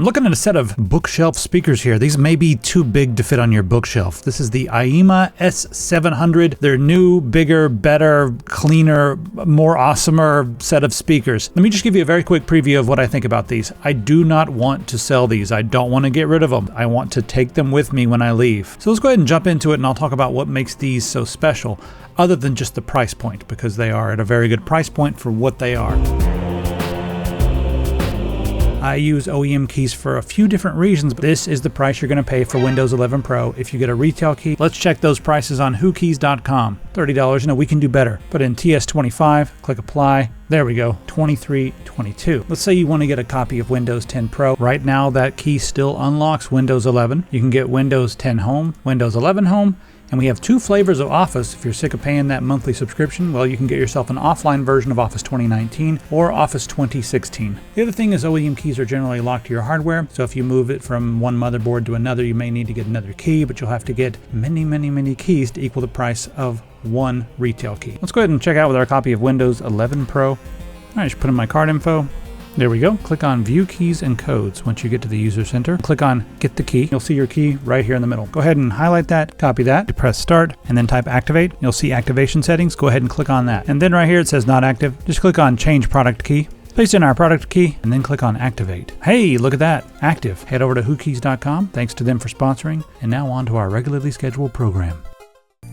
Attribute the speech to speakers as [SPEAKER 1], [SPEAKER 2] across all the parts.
[SPEAKER 1] I'm looking at a set of bookshelf speakers here. These may be too big to fit on your bookshelf. This is the Aiyima S700. They're new, bigger, better, cleaner, more awesomer set of speakers. Let me just give you a very quick preview of what I think about these. I do not want to sell these. I don't want to get rid of them. I want to take them with me when I leave. So let's go ahead and jump into it, and I'll talk about what makes these so special, other than just the price point, because they are at a very good price point for what they are. I use OEM keys for a few different reasons, but this is the price you're going to pay for Windows 11 Pro if you get a retail key. Let's check those prices on whokeys.com. $30, we can do better. Put in TS25, click apply. There we go, $23.22. Let's say you want to get a copy of Windows 10 Pro. Right now that key still unlocks Windows 11. You can get Windows 10 Home, Windows 11 Home, and we have two flavors of Office. If you're sick of paying that monthly subscription, well, you can get yourself an offline version of Office 2019 or Office 2016. The other thing is OEM keys are generally locked to your hardware, so if you move it from one motherboard to another, you may need to get another key, but you'll have to get many keys to equal the price of one retail key. Let's go ahead and check out with our copy of Windows 11 Pro. All right, just put in my card info. There we go. Click on View Keys and Codes. Once you get to the User Center, click on Get the Key. You'll see your key right here in the middle. Go ahead and highlight that, copy that, press Start, and then type Activate. You'll see Activation Settings. Go ahead and click on that. And then right here it says Not Active. Just click on Change Product Key. Paste in our product key, and then click on Activate. Hey, look at that. Active. Head over to whokeys.com. Thanks to them for sponsoring. And now on to our regularly scheduled program.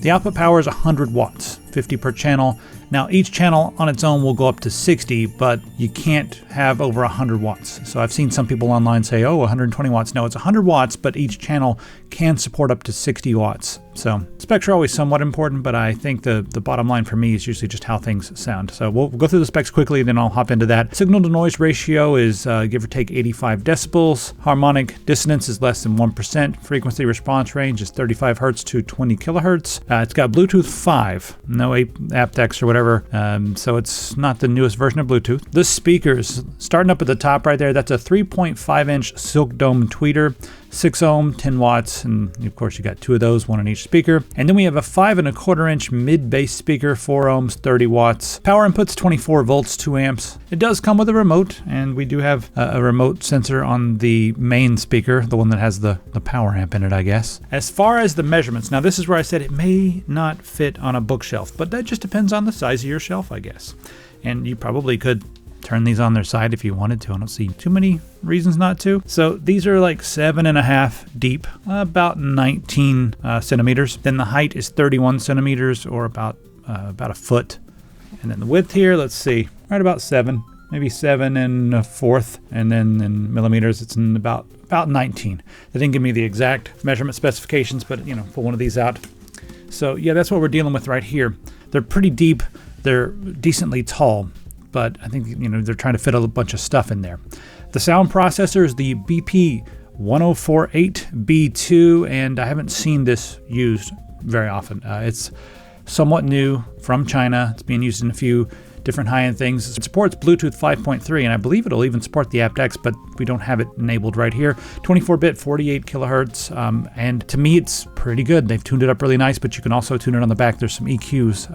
[SPEAKER 1] The output power is 100 watts, 50 per channel. Now each channel on its own will go up to 60, but you can't have over 100 watts. So I've seen some people online say, oh, 120 watts. No, it's 100 watts, but each channel can support up to 60 watts. So specs are always somewhat important, but I think the bottom line for me is usually just how things sound. So we'll go through the specs quickly, then I'll hop into that. Signal to noise ratio is give or take 85 decibels. Harmonic dissonance is less than 1%. Frequency response range is 35 hertz to 20 kilohertz. It's got Bluetooth 5, no aptX or whatever. So it's not the newest version of Bluetooth. The speakers, starting up at the top right there, that's a 3.5-inch Silk Dome tweeter, 6 ohm, 10 watts, and of course you got two of those, one on each speaker. And then we have a 5.25-inch mid-bass speaker, 4 ohms, 30 watts. Power input's 24 volts, 2 amps. It does come with a remote, and we do have a remote sensor on the main speaker, the one that has the power amp in it, I guess. As far as the measurements, now this is where I said it may not fit on a bookshelf, but that just depends on the size of your shelf, I guess. And you probably could turn these on their side if you wanted to. I don't see too many reasons not to. So these are like 7.5 deep, about 19 centimeters. Then the height is 31 centimeters, or about a foot. And then the width here, let's see, right about 7, maybe 7 1/4, and then in millimeters it's in about 19. They didn't give me the exact measurement specifications, but pull one of these out. So yeah, that's what we're dealing with right here. They're pretty deep. They're decently tall, but I think they're trying to fit a bunch of stuff in there. The sound processor is the BP1048B2, and I haven't seen this used very often. It's somewhat new from China. It's being used in a few different high-end things. It supports Bluetooth 5.3, and I believe it'll even support the aptX, but we don't have it enabled right here. 24-bit, 48 kilohertz, and to me it's pretty good. They've tuned it up really nice, but you can also tune it on the back. There's some EQs,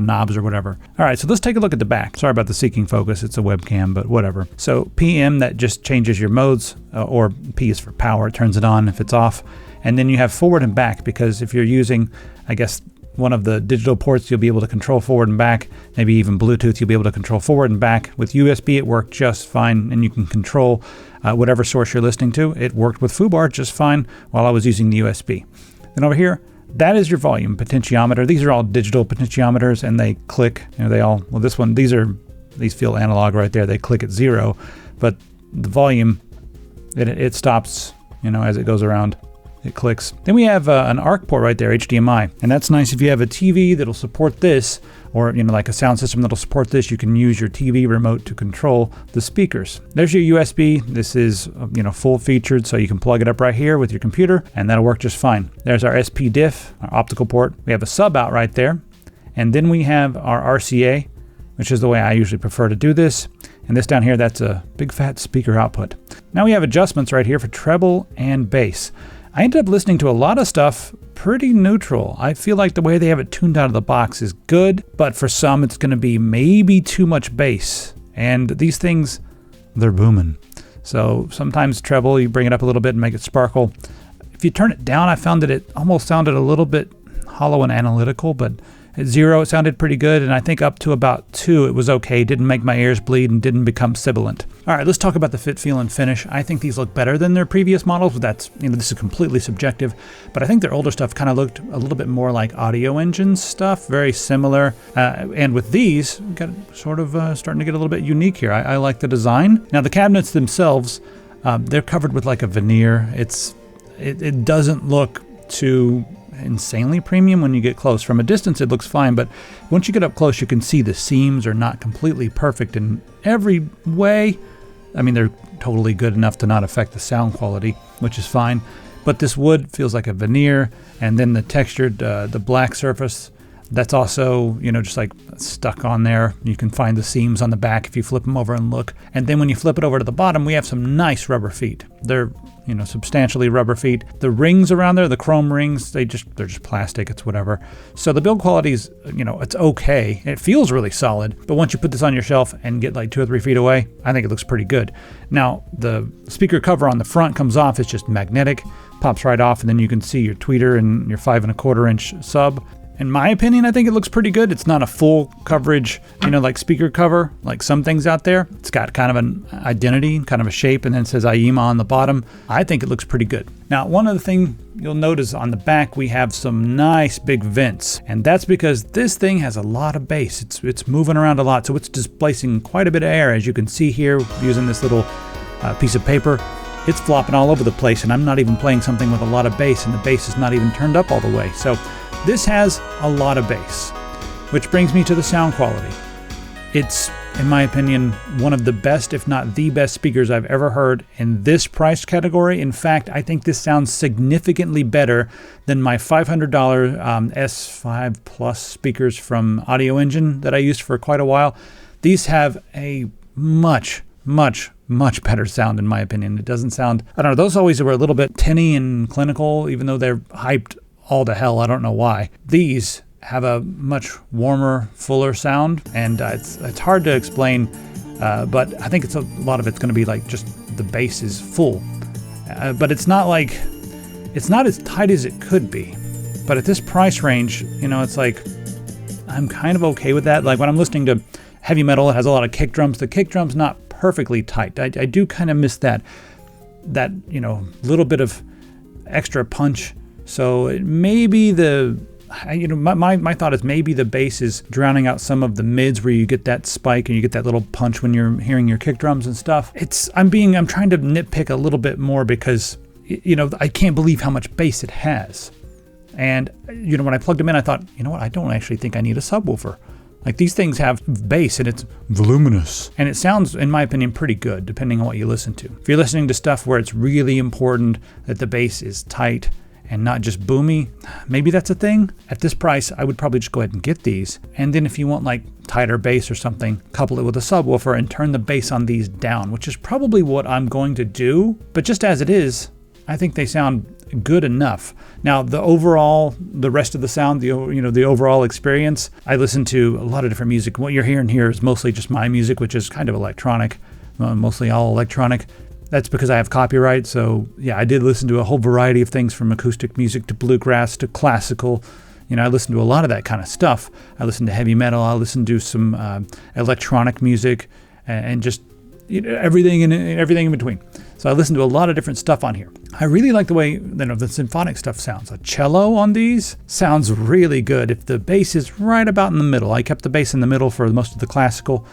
[SPEAKER 1] knobs or whatever. All right, so let's take a look at the back. Sorry about the seeking focus. It's a webcam, but whatever. So PM, that just changes your modes, or P is for power. It turns it on if it's off. And then you have forward and back, because if you're using, I guess, one of the digital ports, you'll be able to control forward and back. Maybe even Bluetooth, you'll be able to control forward and back. With USB, it worked just fine, and you can control whatever source you're listening to. It worked with FooBar just fine while I was using the USB. Then over here, that is your volume potentiometer. These are all digital potentiometers, and they click. These feel analog right there. They click at 0, but the volume, it stops, as it goes around. It clicks. Then we have an ARC port right there, HDMI. And that's nice if you have a TV that'll support this, or like a sound system that'll support this. You can use your TV remote to control the speakers. There's your USB. This is full featured, so you can plug it up right here with your computer, and that'll work just fine. There's our SP diff, our optical port. We have a sub out right there. And then we have our RCA, which is the way I usually prefer to do this. And this down here, that's a big fat speaker output. Now we have adjustments right here for treble and bass. I ended up listening to a lot of stuff pretty neutral. I feel like the way they have it tuned out of the box is good, but for some it's going to be maybe too much bass. And these things, they're booming. So sometimes treble, you bring it up a little bit and make it sparkle. If you turn it down, I found that it almost sounded a little bit hollow and analytical, but at 0 it sounded pretty good, and I think up to about 2 it was okay. Didn't make my ears bleed and didn't become sibilant. All right, let's talk about the fit, feel, and finish. I think these look better than their previous models, but that's, this is completely subjective. But I think their older stuff kind of looked a little bit more like Audio Engines stuff, very similar. And with these, we got sort of starting to get a little bit unique here. I like the design. Now the cabinets themselves, they're covered with like a veneer. It doesn't look too insanely premium when you get close. From a distance it looks fine, but once you get up close you can see the seams are not completely perfect in every way. I mean, they're totally good enough to not affect the sound quality, which is fine, but this wood feels like a veneer. And then the textured the black surface, that's also just like stuck on there. You can find the seams on the back if you flip them over and look. And then when you flip it over to the bottom, we have some nice rubber feet. They're substantially rubber feet. The rings around there, the chrome rings, they're just plastic. It's whatever. So the build quality is, it's okay. It feels really solid, but once you put this on your shelf and get like 2 or 3 feet away, I think it looks pretty good. Now the speaker cover on the front comes off. It's just magnetic, pops right off, and then you can see your tweeter and your 5 1/4 inch sub. In my opinion, I think it looks pretty good. It's not a full coverage, like speaker cover, like some things out there. It's got kind of an identity, kind of a shape, and then it says Aiyima on the bottom. I think it looks pretty good. Now, one other thing you'll notice on the back, we have some nice big vents, and that's because this thing has a lot of bass. It's moving around a lot, so it's displacing quite a bit of air, as you can see here using this little piece of paper. It's flopping all over the place, and I'm not even playing something with a lot of bass, and the bass is not even turned up all the way. So this has a lot of bass, which brings me to the sound quality. It's, in my opinion, one of the best, if not the best speakers I've ever heard in this price category. In fact, I think this sounds significantly better than my $500 S5 Plus speakers from Audio Engine that I used for quite a while. These have a much better sound, in my opinion. It doesn't sound, I don't know, those always were a little bit tinny and clinical, even though they're hyped all to hell. I don't know why. These have a much warmer, fuller sound, and it's hard to explain, but I think a lot of it's going to be like just the bass is full, but it's not as tight as it could be. But at this price range, it's like I'm kind of okay with that. Like when I'm listening to heavy metal, it has a lot of kick drums. The kick drum's not perfectly tight. I do kind of miss that little bit of extra punch. So it may be my thought is maybe the bass is drowning out some of the mids where you get that spike and you get that little punch when you're hearing your kick drums and stuff. I'm trying to nitpick a little bit more because, I can't believe how much bass it has. And, when I plugged them in, I thought, I don't actually think I need a subwoofer. Like these things have bass and it's voluminous. And it sounds, in my opinion, pretty good depending on what you listen to. If you're listening to stuff where it's really important that the bass is tight and not just boomy, maybe that's a thing. At this price, I would probably just go ahead and get these. And then if you want like tighter bass or something, couple it with a subwoofer and turn the bass on these down, which is probably what I'm going to do. But just as it is, I think they sound good enough. Now, the rest of the sound, the overall experience, I listen to a lot of different music. What you're hearing here is mostly just my music, which is kind of electronic, mostly all electronic. That's because I have copyright, so yeah, I did listen to a whole variety of things from acoustic music to bluegrass to classical. I listen to a lot of that kind of stuff. I listen to heavy metal, I listen to some electronic music, and just everything in between. So I listen to a lot of different stuff on here. I really like the way the symphonic stuff sounds. A cello on these sounds really good if the bass is right about in the middle. I kept the bass in the middle for most of the classical.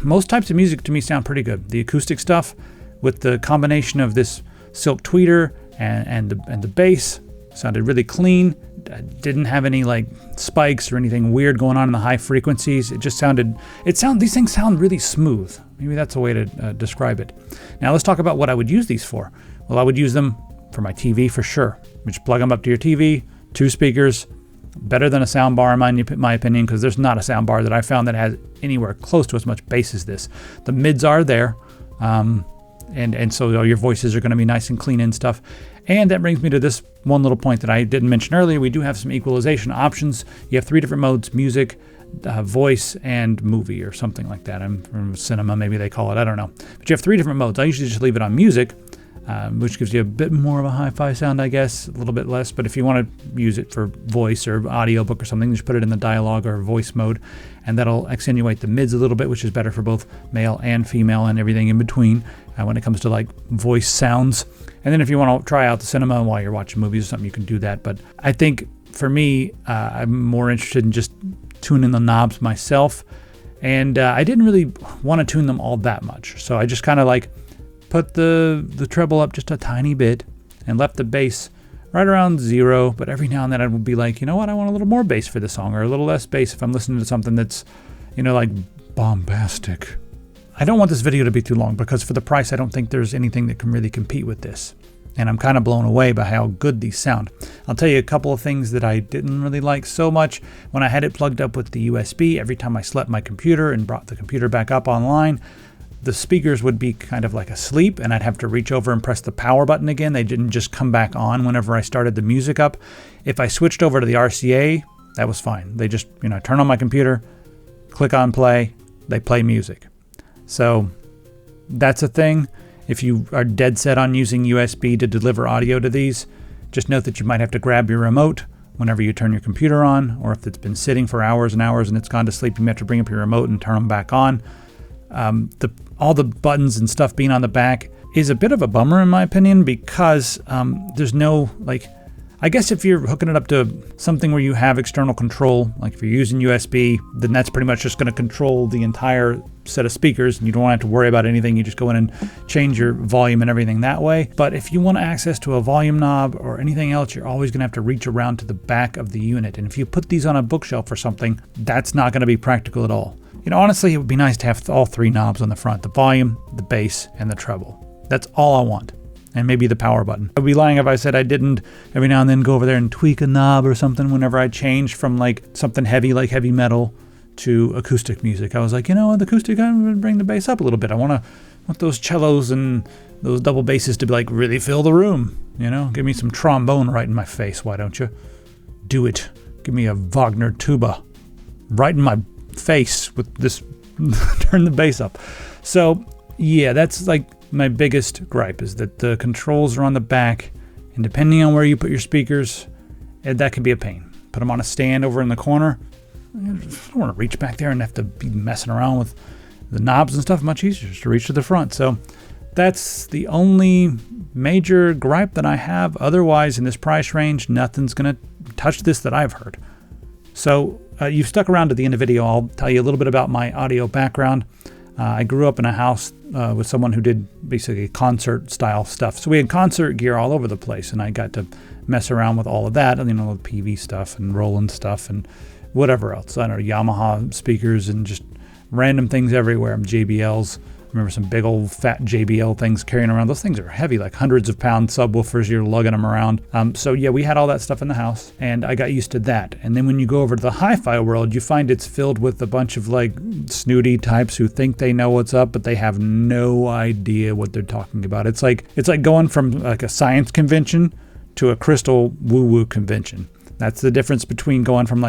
[SPEAKER 1] Most types of music to me sound pretty good. The acoustic stuff, with the combination of this silk tweeter and the bass, sounded really clean. Didn't have any like spikes or anything weird going on in the high frequencies. These things sound really smooth. Maybe that's a way to describe it. Now let's talk about what I would use these for. Well, I would use them for my TV for sure. Just plug them up to your TV, 2 speakers, better than a sound bar in my opinion, because there's not a sound bar that I found that has anywhere close to as much bass as this. The mids are there. And so your voices are going to be nice and clean and stuff. And that brings me to this one little point that I didn't mention earlier. We do have some equalization options. You have 3 different modes: music, voice and movie or something like that. I'm from cinema, maybe they call it, I don't know. But you have 3 different modes. I usually just leave it on music, which gives you a bit more of a hi-fi sound, I guess, a little bit less. But if you want to use it for voice or audiobook or something, just put it in the dialogue or voice mode, and that'll accentuate the mids a little bit, which is better for both male and female and everything in between when it comes to like voice sounds. And then if you want to try out the cinema while you're watching movies or something, you can do that. But I think for me, I'm more interested in just tuning the knobs myself. And I didn't really want to tune them all that much. So I just kind of like put the treble up just a tiny bit and left the bass right around 0. But every now and then I would be like, you know what, I want a little more bass for this song, or a little less bass if I'm listening to something that's, like bombastic. I don't want this video to be too long because for the price, I don't think there's anything that can really compete with this. And I'm kind of blown away by how good these sound. I'll tell you a couple of things that I didn't really like so much. When I had it plugged up with the USB, every time I slept my computer and brought the computer back up online, the speakers would be kind of like asleep, and I'd have to reach over and press the power button again. They didn't just come back on whenever I started the music up. If I switched over to the RCA, that was fine. They just, turn on my computer, click on play, they play music. So that's a thing. If you are dead set on using USB to deliver audio to these, just note that you might have to grab your remote whenever you turn your computer on, or if it's been sitting for hours and hours and it's gone to sleep, you may have to bring up your remote and turn them back on. All the buttons and stuff being on the back is a bit of a bummer in my opinion, because there's no, I guess if you're hooking it up to something where you have external control, like if you're using USB, then that's pretty much just going to control the entire set of speakers, and you don't have to worry about anything. You just go in and change your volume and everything that way. But if you want access to a volume knob or anything else, you're always going to have to reach around to the back of the unit. And if you put these on a bookshelf or something, that's not going to be practical at all. Honestly, it would be nice to have all 3 knobs on the front: the volume, the bass, and the treble. That's all I want. And maybe the power button. I'd be lying if I said I didn't every now and then go over there and tweak a knob or something whenever I changed from something heavy like heavy metal to acoustic music. I was like, the acoustic, I'm going to bring the bass up a little bit. I want those cellos and those double basses to be really fill the room. Give me some trombone right in my face. Why don't you? Do it. Give me a Wagner tuba right in my face with this, turn the bass up. So yeah, that's my biggest gripe, is that the controls are on the back, and depending on where you put your speakers, that can be a pain. Put them on a stand over in the corner. I don't want to reach back there and have to be messing around with the knobs and stuff. Much easier just to reach to the front. So that's the only major gripe that I have. Otherwise, in this price range, nothing's going to touch this that I've heard. So you've stuck around to the end of the video. I'll tell you a little bit about my audio background. I grew up in a house with someone who did basically concert style stuff. So we had concert gear all over the place, and I got to mess around with all of that, the PV stuff and Roland stuff and whatever else. I don't know, Yamaha speakers and just random things everywhere. JBLs. I remember some big old fat JBL things carrying around. Those things are heavy, like hundreds of pound subwoofers. You're lugging them around. So yeah, we had all that stuff in the house, and I got used to that. And then when you go over to the hi-fi world, you find it's filled with a bunch of snooty types who think they know what's up, but they have no idea what they're talking about. It's like going from a science convention to a crystal woo-woo convention. That's the difference between going from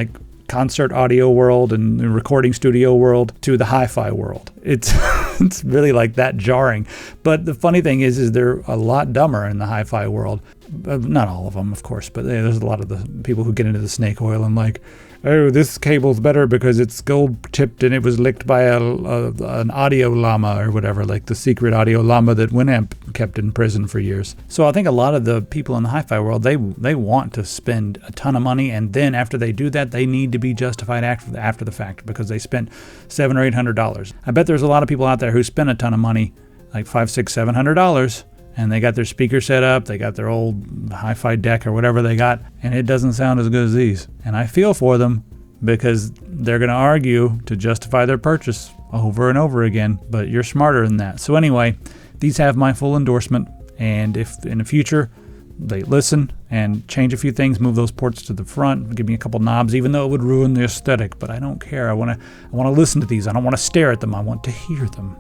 [SPEAKER 1] concert audio world and the recording studio world to the hi-fi world. It's it's really that jarring. But the funny thing is they're a lot dumber in the hi-fi world. Not all of them, of course, but there's a lot of the people who get into the snake oil and oh, this cable's better because it's gold tipped and it was licked by an audio llama or whatever, the secret audio llama that Winamp kept in prison for years. So I think a lot of the people in the hi-fi world, they want to spend a ton of money, and then after they do that, they need to be justified after the fact because they spent $700 or $800. I bet there's a lot of people out there who spend a ton of money, $500, $600, $700, and they got their speaker set up, they got their old hi-fi deck or whatever they got, and it doesn't sound as good as these. And I feel for them because they're going to argue to justify their purchase over and over again, but you're smarter than that. So anyway, these have my full endorsement, and if in the future they listen and change a few things, move those ports to the front, give me a couple knobs, even though it would ruin the aesthetic, but I don't care. I want to listen to these. I don't want to stare at them. I want to hear them.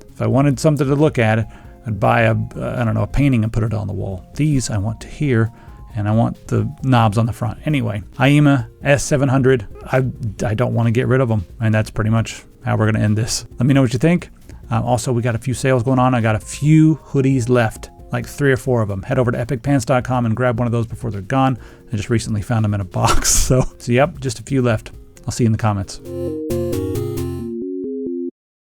[SPEAKER 1] If I wanted something to look at, I'd buy a painting and put it on the wall. These I want to hear, and I want the knobs on the front. Anyway, Aiyima S700, I don't want to get rid of them, and that's pretty much how we're going to end this. Let me know what you think. Also, we got a few sales going on. I got a few hoodies left, like 3 or 4 of them. Head over to epicpants.com and grab one of those before they're gone. I just recently found them in a box. So yep, just a few left. I'll see you in the comments.